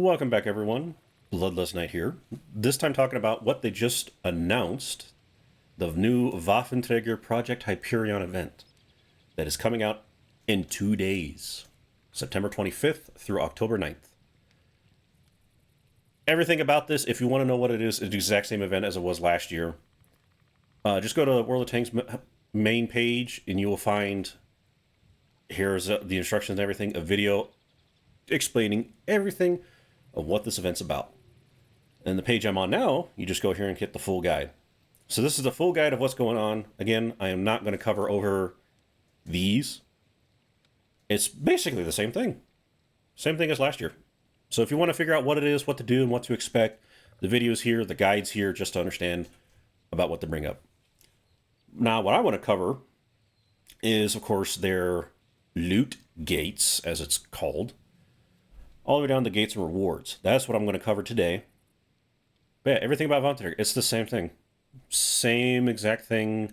Welcome back, everyone. Bloodless Knight here. This time talking about what they just announced, the new Waffentrager Project Hyperion event that is coming out in 2 days, September 25th through October 9th. Everything about this, if you want to know what it is the exact same event as it was last year. Just go to World of Tanks main page and you will find, here's the instructions and everything, a video explaining everything of what this event's about. And the page I'm on now, you just go here and hit the full guide. So this is the full guide of what's going on. Again, I am not going to cover over these. It's basically the same thing. Same thing as last year. So if you want to figure out what it is, what to do, and what to expect, the video's here, the guide's here, just to understand about what to bring up. Now, what I want to cover is, of course, their loot gates, as it's called, all the way down to gates and rewards. That's what I'm going to cover today. But yeah, everything about Waffentrager, it's the same thing. Same exact thing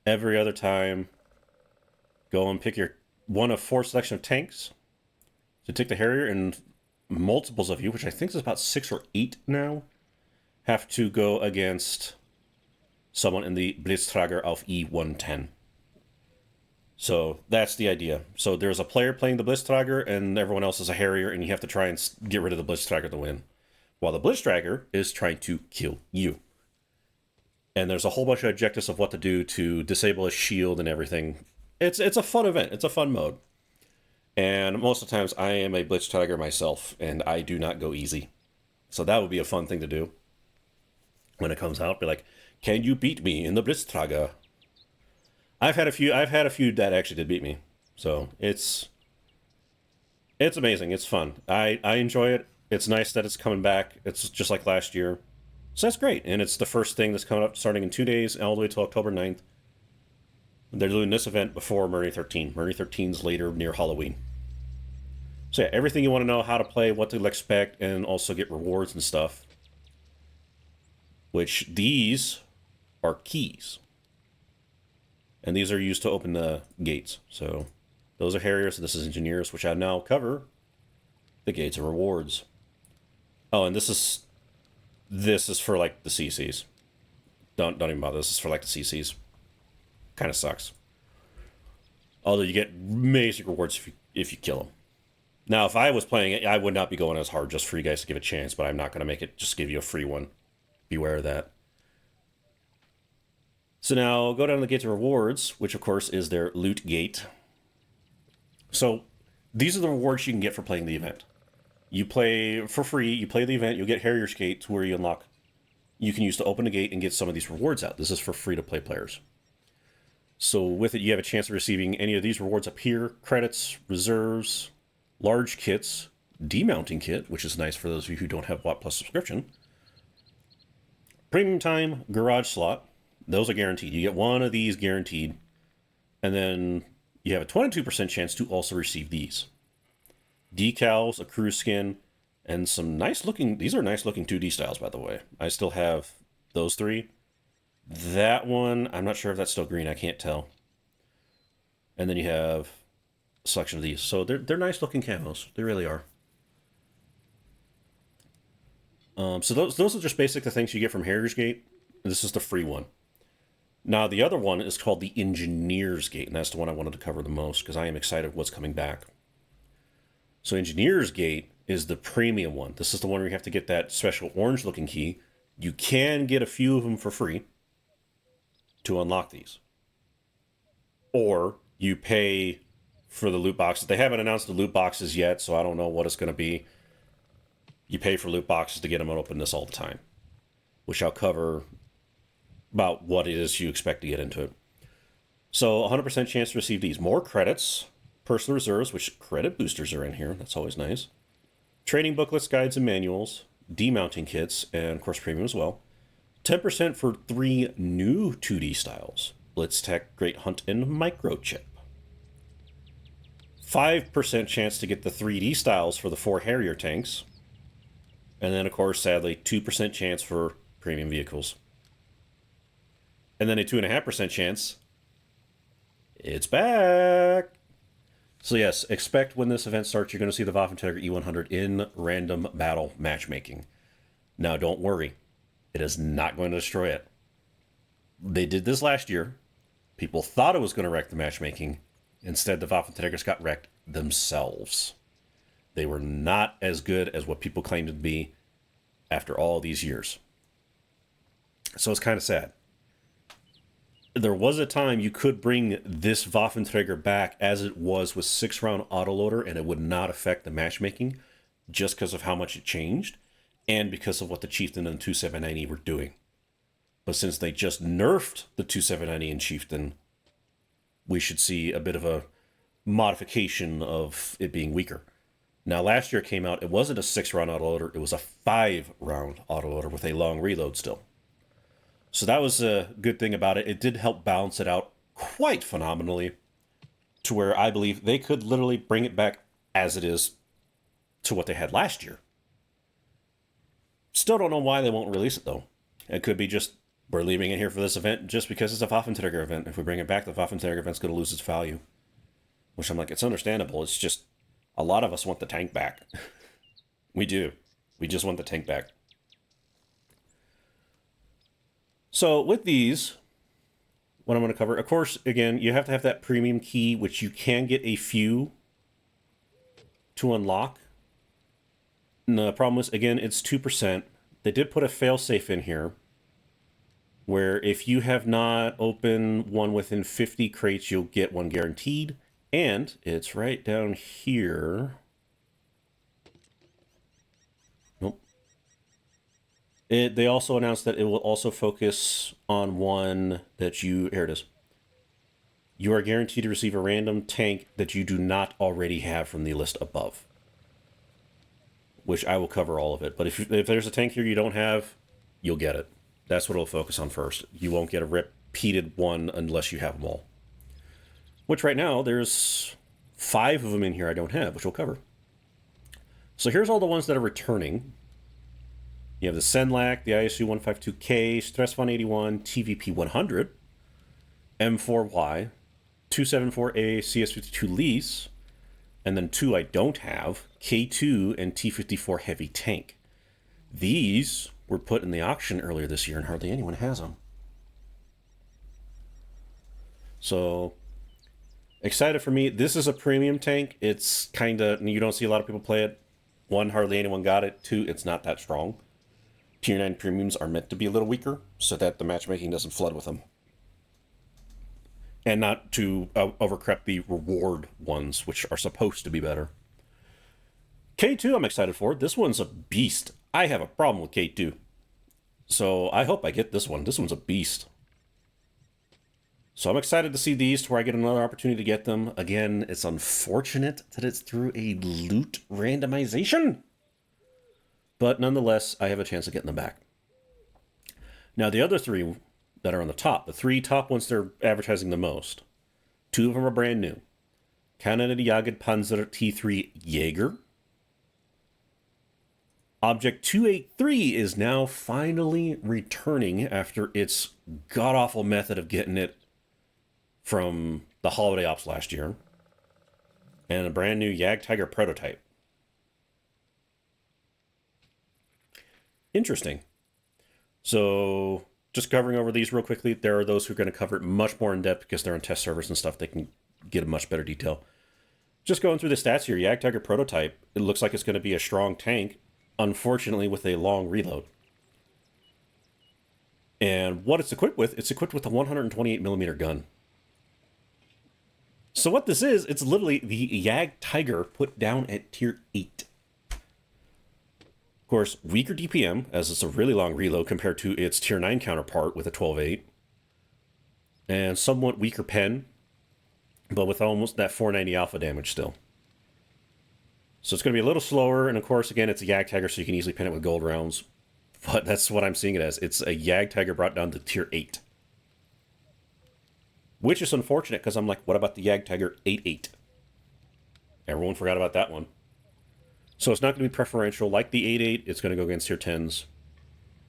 every other time. Go and pick your one of 4 selection of tanks. So take the Harrier, and multiples of you, which I think is about 6 or 8 now, have to go against someone in the Blitztrager of E110. So that's the idea. So there's a player playing the Blitztrager, and everyone else is a Harrier, and you have to try and get rid of the Blitztrager to win. While the Blitztrager is trying to kill you. And there's a whole bunch of objectives of what to do to disable a shield and everything. It's a fun event. It's a fun mode. And most of the times I am a Blitztrager myself, and I do not go easy. So that would be a fun thing to do. When it comes out, be like, can you beat me in the Blitztrager? I've had a few that actually did beat me. So it's amazing. It's fun. I enjoy it. It's nice that it's coming back. It's just like last year. So that's great. And it's the first thing that's coming up starting in 2 days, all the way till October 9th. They're doing this event before Murray 13. Murray 13's later near Halloween. So yeah, everything you want to know, how to play, what to expect, and also get rewards and stuff. Which these are keys. And these are used to open the gates. So those are Harriers, this is Engineers, which I now cover the gates and rewards. Oh, and this is for like the CCs. Don't even bother. This is for like the CCs. Kind of sucks. Although you get amazing rewards if you kill them. Now, if I was playing it, I would not be going as hard just for you guys to give a chance, but I'm not going to make it just give you a free one. Beware of that. So now go down to the gates of rewards, which of course is their loot gate. So these are the rewards you can get for playing the event. You play for free, you play the event, you'll get Harrier's Gate where you unlock, you can use to open the gate and get some of these rewards out. This is for free to play players. So with it, you have a chance of receiving any of these rewards up here: credits, reserves, large kits, demounting kit, which is nice for those of you who don't have Watt Plus subscription, premium time, garage slot. Those are guaranteed. You get one of these guaranteed. And then you have a 22% chance to also receive these. Decals, a crew skin, and some nice looking, these are nice looking 2D styles, by the way. I still have those 3. That one, I'm not sure if that's still green. I can't tell. And then you have a selection of these. So they're nice looking camos. They really are. So those are just basic the things you get from Harrier's Gate. This is the free one. Now, the other one is called the Engineer's Gate, and that's the one I wanted to cover the most because I am excited what's coming back. So Engineer's Gate is the premium one. This is the one where you have to get that special orange-looking key. You can get a few of them for free to unlock these. Or you pay for the loot boxes. They haven't announced the loot boxes yet, so I don't know what it's going to be. You pay for loot boxes to get them and open this all the time, which I'll cover about what it is you expect to get into it. So 100% chance to receive these. More credits, personal reserves, which credit boosters are in here. That's always nice. Training booklets, guides, and manuals. Demounting kits, and of course premium as well. 10% for 3 new 2D styles. Blitztech, Great Hunt, and Microchip. 5% chance to get the 3D styles for the 4 Harrier tanks. And then, of course, sadly, 2% chance for premium vehicles. And then a 2.5% chance it's back. So yes, expect when this event starts, you're going to see the Waffentrager E100 in random battle matchmaking. Now, don't worry, it is not going to destroy it. They did this last year. People thought it was going to wreck the matchmaking. Instead, the Waffentragers got wrecked themselves. They were not as good as what people claimed to be after all these years. So it's kind of sad. There was a time you could bring this Waffentrager back as it was with 6-round autoloader, and it would not affect the matchmaking just because of how much it changed and because of what the Chieftain and the 2790 were doing. But since they just nerfed the 2790 and Chieftain, we should see a bit of a modification of it being weaker. Now, last year it came out, it wasn't a 6-round autoloader, it was a 5-round autoloader with a long reload still. So that was a good thing about it. It did help balance it out quite phenomenally to where I believe they could literally bring it back as it is to what they had last year. Still don't know why they won't release it, though. It could be just, we're leaving it here for this event just because it's a Waffentrager event. If we bring it back, the Waffentrager event's going to lose its value. Which I'm like, it's understandable. It's just, a lot of us want the tank back. We do. We just want the tank back. So with these, what I'm going to cover, of course, again, you have to have that premium key, which you can get a few to unlock. And the problem is, again, it's 2%. They did put a failsafe in here where if you have not opened one within 50 crates, you'll get one guaranteed. And it's right down here. Nope. They also announced that it will also focus on one that you... Here it is. You are guaranteed to receive a random tank that you do not already have from the list above. Which I will cover all of it. But if there's a tank here you don't have, you'll get it. That's what it'll focus on first. You won't get a repeated one unless you have them all. Which right now, there's 5 of them in here I don't have, which we'll cover. So here's all the ones that are returning. You have the Senlac, the ISU 152K, Stressfon 81, TVP 100, M4Y, 274A, CS52 Lease, and then 2 I don't have, K2 and T54 Heavy Tank. These were put in the auction earlier this year and hardly anyone has them. So, excited for me. This is a premium tank. It's kind of, you don't see a lot of people play it. 1, hardly anyone got it. 2, it's not that strong. Tier 9 premiums are meant to be a little weaker so that the matchmaking doesn't flood with them. And not to overcrep the reward ones, which are supposed to be better. K2 I'm excited for. This one's a beast. I have a problem with K2. So I hope I get this one. This one's a beast. So I'm excited to see these to where I get another opportunity to get them. Again, it's unfortunate that it's through a loot randomization. But nonetheless, I have a chance of getting them back. Now, the other 3 that are on the top, the 3 top ones they're advertising the most, 2 of them are brand new. Canada Jagd Panzer T3 Jaeger. Object 283 is now finally returning after its god-awful method of getting it from the Holiday Ops last year. And a brand new Jagdtiger prototype. Interesting. So, just covering over these real quickly. There are those who are going to cover it much more in depth because they're on test servers and stuff. They can get a much better detail. Just going through the stats here. Jagdtiger prototype. It looks like it's going to be a strong tank. Unfortunately, with a long reload. And what it's equipped with a 128mm gun. So what this is, it's literally the Jagdtiger put down at tier 8. Of course, weaker DPM, as it's a really long reload compared to its tier 9 counterpart with a 12.8. And somewhat weaker pen, but with almost that 490 alpha damage still. So it's going to be a little slower, and of course, again, it's a Jagdtiger, so you can easily pin it with gold rounds. But that's what I'm seeing it as. It's a Jagdtiger brought down to tier 8. Which is unfortunate, because I'm like, what about the Jagdtiger 8.8? Everyone forgot about that one. So it's not going to be preferential. Like the 8.8, it's going to go against tier 10s.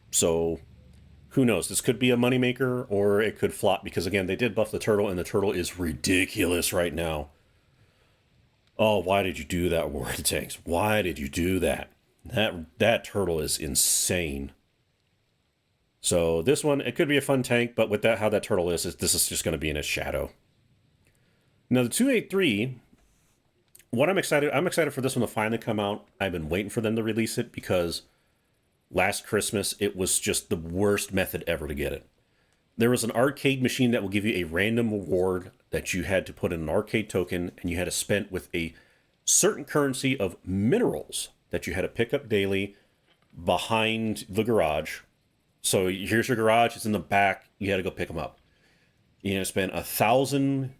So, who knows? This could be a moneymaker, or it could flop, because again, they did buff the turtle, and the turtle is ridiculous right now. Oh, why did you do that, War of the Tanks? Why did you do that? That turtle is insane. So this one, it could be a fun tank, but with that how that turtle is this is just going to be in its shadow. Now the 283, I'm excited for this one to finally come out. I've been waiting for them to release it because last Christmas it was just the worst method ever to get it. There was an arcade machine that will give you a random reward that you had to put in an arcade token, and you had to spend with a certain currency of minerals that you had to pick up daily behind the garage. So here's your garage, it's in the back, you had to go pick them up. You had to spend 1,000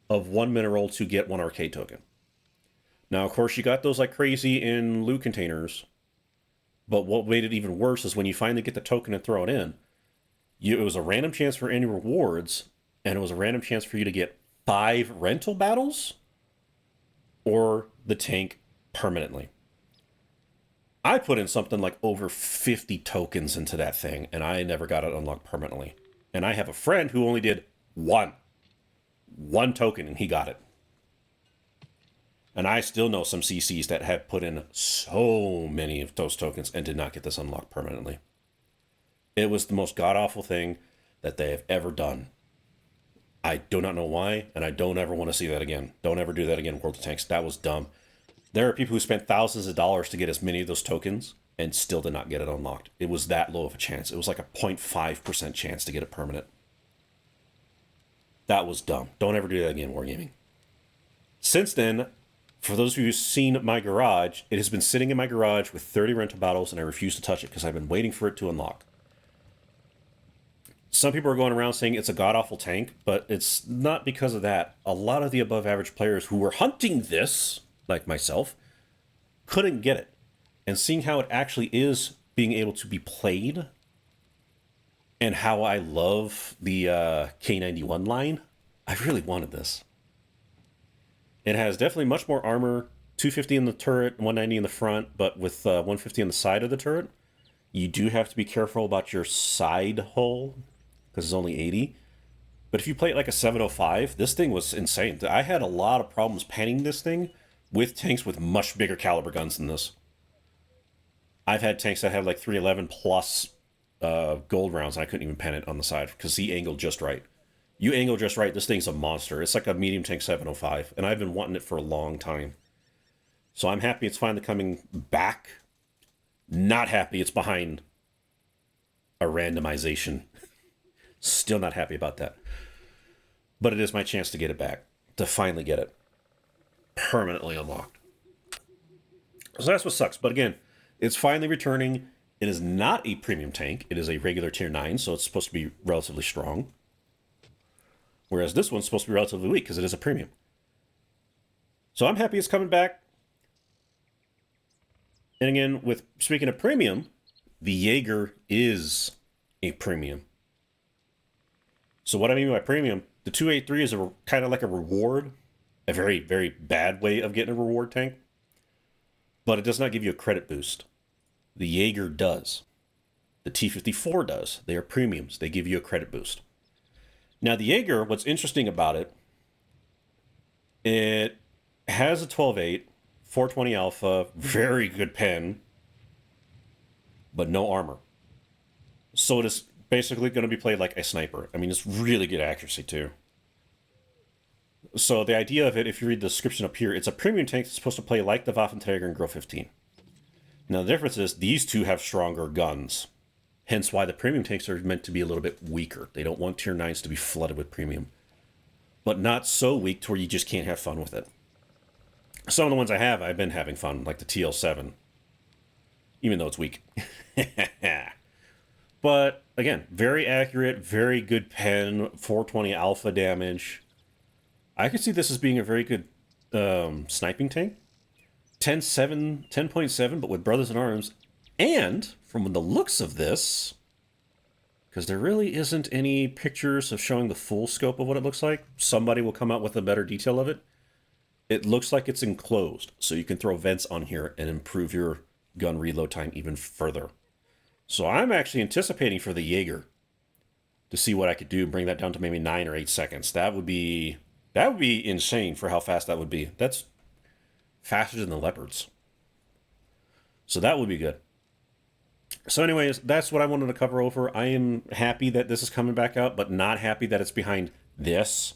of one mineral to get one arcade token. Now, of course, you got those like crazy in loot containers, but what made it even worse is when you finally get the token and throw it in, it was a random chance for any rewards, and it was a random chance for you to get 5 rental battles or the tank permanently. I put in something like over 50 tokens into that thing, and I never got it unlocked permanently. And I have a friend who only did one token, and he got it. And I still know some CCs that have put in so many of those tokens and did not get this unlocked permanently. It was the most god-awful thing that they have ever done. I do not know why, and I don't ever want to see that again. Don't ever do that again, World of Tanks. That was dumb. There are people who spent thousands of dollars to get as many of those tokens and still did not get it unlocked. It was that low of a chance. It was like a 0.5% chance to get it permanent. That was dumb. Don't ever do that again, Wargaming. Since then, for those of you who've seen my garage, it has been sitting in my garage with 30 rental battles, and I refuse to touch it because I've been waiting for it to unlock. Some people are going around saying it's a god-awful tank, but it's not because of that. A lot of the above-average players who were hunting this, like myself, couldn't get it. And seeing how it actually is being able to be played, and how I love the K91 line, I really wanted this. It has definitely much more armor, 250 in the turret, 190 in the front, but with 150 on the side of the turret. You do have to be careful about your side hull, because it's only 80. But if you play it like a 705, this thing was insane. I had a lot of problems panning this thing with tanks with much bigger caliber guns than this. I've had tanks that have like 311 plus gold rounds, and I couldn't even pen it on the side because he angled just right. You angle just right, this thing's a monster. It's like a medium tank 705, and I've been wanting it for a long time. So I'm happy it's finally coming back. Not happy it's behind a randomization. Still not happy about that. But it is my chance to get it back. To finally get it permanently unlocked. So that's what sucks. But again, it's finally returning. It is not a premium tank. It is a regular tier 9, so it's supposed to be relatively strong. Whereas this one's supposed to be relatively weak because it is a premium. So I'm happy it's coming back. And again, with speaking of premium, the Jaeger is a premium. So what I mean by premium, the 283 is a kind of like a reward, a very, very bad way of getting a reward tank, but it does not give you a credit boost. The Jaeger does. The T-54 does. They are premiums. They give you a credit boost. Now the Jaeger, what's interesting about it, it has a 12.8, 420 alpha, very good pen, but no armor. So it is basically going to be played like a sniper. I mean, it's really good accuracy too. So the idea of it, if you read the description up here, it's a premium tank that's supposed to play like the Waffentrager and Grow 15. Now the difference is these two have stronger guns. Hence why the premium tanks are meant to be a little bit weaker. They don't want tier 9s to be flooded with premium. But not so weak to where you just can't have fun with it. Some of the ones I have, I've been having fun, like the TL7. Even though it's weak. But, again, very accurate, very good pen, 420 alpha damage. I could see this as being a very good sniping tank. 10.7, but with Brothers in Arms. And, from the looks of this, because there really isn't any pictures of showing the full scope of what it looks like, somebody will come out with a better detail of it. It looks like it's enclosed, so you can throw vents on here and improve your gun reload time even further. So I'm actually anticipating for the Jaeger to see what I could do and bring that down to maybe 9 or 8 seconds. That would be insane for how fast that would be. That's faster than the Leopards. So that would be good. So anyways, that's what I wanted to cover over. I am happy that this is coming back out, but not happy that it's behind this.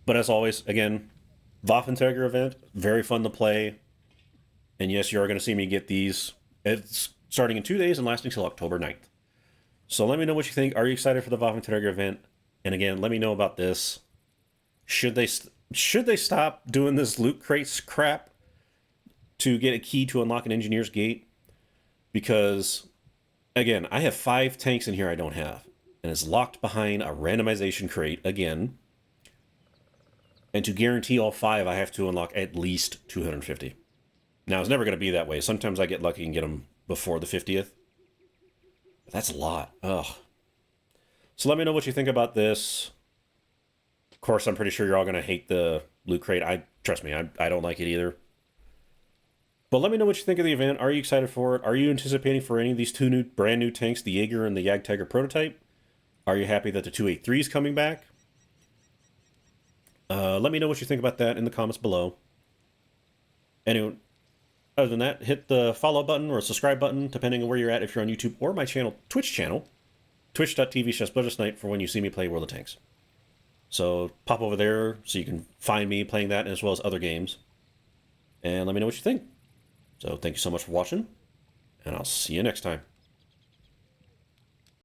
But as always, again, Waffentrager event, very fun to play. And yes, you are going to see me get these. It's starting in 2 days and lasting until October 9th. So let me know what you think. Are you excited for the Waffentrager event? And again, let me know about this. Should they stop doing this loot crates crap to get a key to unlock an engineer's gate? Because, again, I have 5 tanks in here I don't have. And it's locked behind a randomization crate again. And to guarantee all 5, I have to unlock at least 250. Now, it's never going to be that way. Sometimes I get lucky and get them before the 50th. But that's a lot. Ugh. So let me know what you think about this. Of course, I'm pretty sure you're all going to hate the loot crate. Trust me, I don't like it either. But let me know what you think of the event. Are you excited for it? Are you anticipating for any of these 2 brand new tanks, the Jaeger and the Jagdtiger prototype? Are you happy that the 283 is coming back? Let me know what you think about that in the comments below. Anyway, other than that, hit the follow button or subscribe button, depending on where you're at, if you're on YouTube or my channel, Twitch channel, twitch.tv/BloodsNight for when you see me play World of Tanks. So pop over there so you can find me playing that as well as other games. And let me know what you think. So thank you so much for watching, and I'll see you next time.